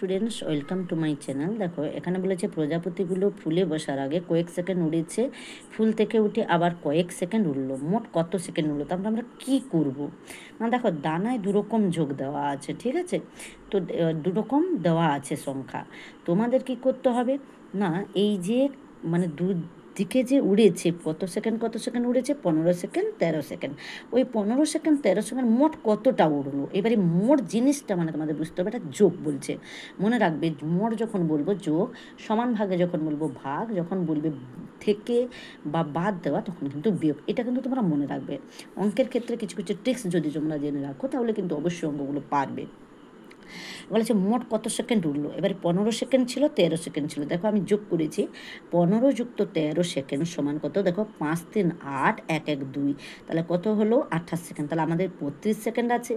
Students, welcome to my channel. দেখো এখানে বলেছে প্রজাপতিগুলো ফুলে বসার আগে কয়েক সেকেন্ড উড়েছে, ফুল থেকে উঠে আবার কয়েক সেকেন্ড উড়লো, মোট কত সেকেন্ড উড়লো? তারপরে আমরা কি করব? না দেখো, দানায় দুরকম যোগ দেওয়া আছে, ঠিক আছে? তো দুরকম দেওয়া আছে সংখ্যা। তোমাদের কি করতে হবে না, এই যে মানে দিকে যে উড়েছে কত সেকেন্ড উড়েছে, 15 সেকেন্ড 13 সেকেন্ড, ওই 15 সেকেন্ড 13 সেকেন্ড মোট কতটা উড়লো, এবারে মোট জিনিসটা মানে তোমাদের বুঝতে হবে, এটা যোগ বলছে। মনে রাখবে, মোট যখন বলবো যোগ, সমান ভাগে যখন বলবো ভাগ, যখন বলবে থেকে বা বাদ দেওয়া তখন কিন্তু বিয়োগ। এটা কিন্তু তোমরা মনে রাখবে। অঙ্কের ক্ষেত্রে কিছু কিছু ট্রিক্স যদি তোমরা জেনে রাখো তাহলে কিন্তু অবশ্যই অঙ্কগুলো পারবে। বলেছে মোট কত সেকেন্ড উঠলো, এবারে 15 সেকেন্ড ছিল, 13 সেকেন্ড ছিল। দেখো আমি যোগ করেছি, 15 যুক্ত 13 সেকেন্ড সমান কত? দেখো 5 3 8 1 1 2, তাহলে কত হলো? 28 সেকেন্ড। তাহলে আমাদের 32 সেকেন্ড আছে,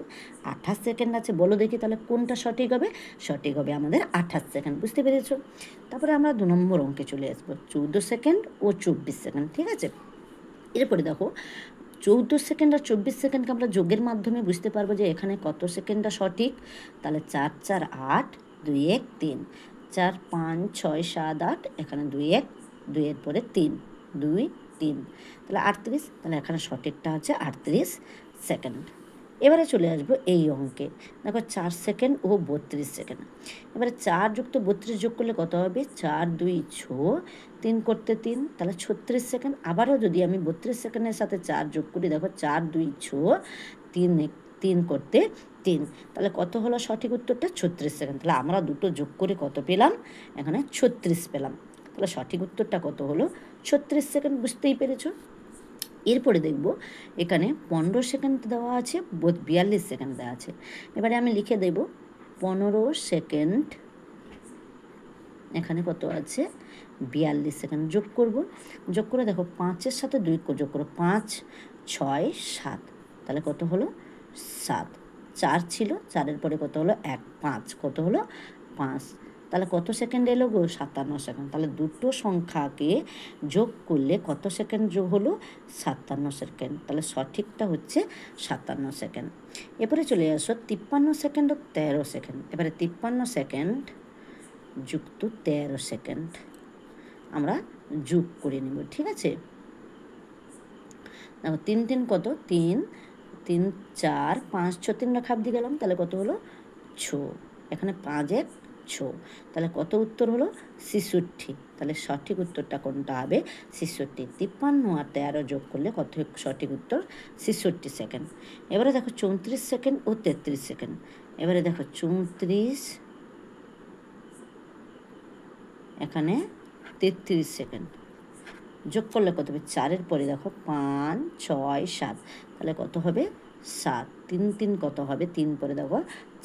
28 সেকেন্ড আছে। বলো দেখি তাহলে কোনটা সঠিক হবে? সঠিক হবে আমাদের 28 সেকেন্ড। বুঝতে পেরেছ? তারপরে আমরা 2 নম্বর অঙ্কে চলে আসবো, 14 সেকেন্ড ও 24 সেকেন্ড। ঠিক আছে, এরপরে দেখো 14 সেকেন্ড আর 24 সেকেন্ডকে আমরা যোগের মাধ্যমে বুঝতে পারবো যে এখানে কত সেকেন্ডটা সঠিক। তাহলে 4 4 8 2 1 3, 4 5 6 7 8, এখানে 2 1, 2-এর পরে 3, 2 3, তাহলে 38। তাহলে এখানে সঠিকটা হচ্ছে 38 সেকেন্ড। এবারে চলে আসবো এই অঙ্কে। দেখো 4 সেকেন্ড ও 32 সেকেন্ড। এবারে 4 যুক্ত 32 যোগ করলে কত হবে? 4 2 6, 3 করতে 3, তাহলে 36 সেকেন্ড। আবারও যদি আমি 32 সেকেন্ডের সাথে 4 যোগ করি, দেখো 4 2 6, 3 করতে 3, তাহলে কত হলো সঠিক উত্তরটা? 36 সেকেন্ড। তাহলে আমরা দুটো যোগ করে কত পেলাম? এখানে 36 পেলাম। তাহলে সঠিক উত্তরটা কত হলো? 36 সেকেন্ড। বুঝতেই পেরেছো? এরপরে দেখব এখানে 15 সেকেন্ড দেওয়া আছে, 42 সেকেন্ড দেওয়া আছে। এবারে আমি লিখে দেব 15 সেকেন্ড, এখানে কত আছে? 42 সেকেন্ড। যোগ করব, যোগ করে দেখো 5-এর সাথে 2 যোগ করো, 5 6 7, তাহলে কত হলো? 7। 4 ছিল, 4-এর পরে কত হলো? 1 5, কত হলো? 5। তাহলে কত সেকেন্ড এলো গো? 57 সেকেন্ড। তাহলে দুটো সংখ্যাকে যোগ করলে কত সেকেন্ড যোগ হলো? 57 সেকেন্ড। তাহলে সঠিকটা হচ্ছে 57 সেকেন্ড। এরপরে চলে আসো 53 সেকেন্ড ও 13 সেকেন্ড। এবারে 53 সেকেন্ড যুক্ত 13 সেকেন্ড আমরা যোগ করে নেব। ঠিক আছে, দেখো 3 3 কত? 3 3 4 5 6, 3 খাপ দিয়ে গেলাম, তাহলে কত হলো? 6। এখানে 5 1 6, তাহলে কত উত্তর হলো? 66। তাহলে সঠিক উত্তরটা কোনটা হবে? 66। 53 আর 13 যোগ করলে কত সঠিক উত্তর? 66 সেকেন্ড। এবারে দেখো 34 সেকেন্ড ও 33 সেকেন্ড। এবারে দেখো 34, এখানে 33 সেকেন্ড। যোগ করলে কত হবে? 4-এর পরে দেখো 5 6 7, তাহলে কত হবে? 7। 3 3 কত হবে? 3 পরে দেখো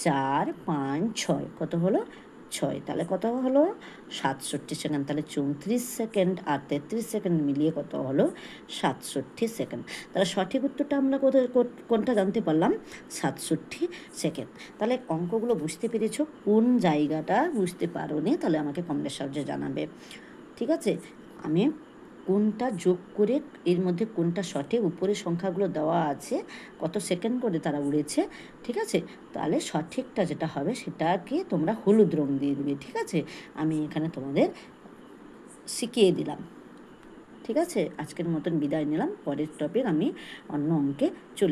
4 5 6, কত হলো? 6। তাহলে কত হলো? 67 সেকেন্ড। তাহলে 34 সেকেন্ড আর 33 সেকেন্ড মিলিয়ে কত হলো? 67 সেকেন্ড। তাহলে সঠিক উত্তরটা আমরা কোনটা জানতে পারলাম? 67 সেকেন্ড। তাহলে অঙ্কগুলো বুঝতে পেরেছো? কোন জায়গাটা বুঝতে পারোনি তাহলে আমাকে কমেন্টের সাহায্যে জানাবে। ঠিক আছে, আমি কোনটা যোগ করে এর মধ্যে কোনটা সঠিক, উপরে সংখ্যাগুলো দেওয়া আছে কত সেকেন্ড করে তারা উড়েছে। ঠিক আছে, তাহলে সঠিকটা যেটা হবে সেটাকে তোমরা হলুদ রং দিয়ে দিবে। ঠিক আছে, আমি এখানে তোমাদের শিখিয়ে দিলাম। ঠিক আছে, আজকের মতন বিদায় নিলাম। পরের টপিক আমি অন্য অঙ্কে চলে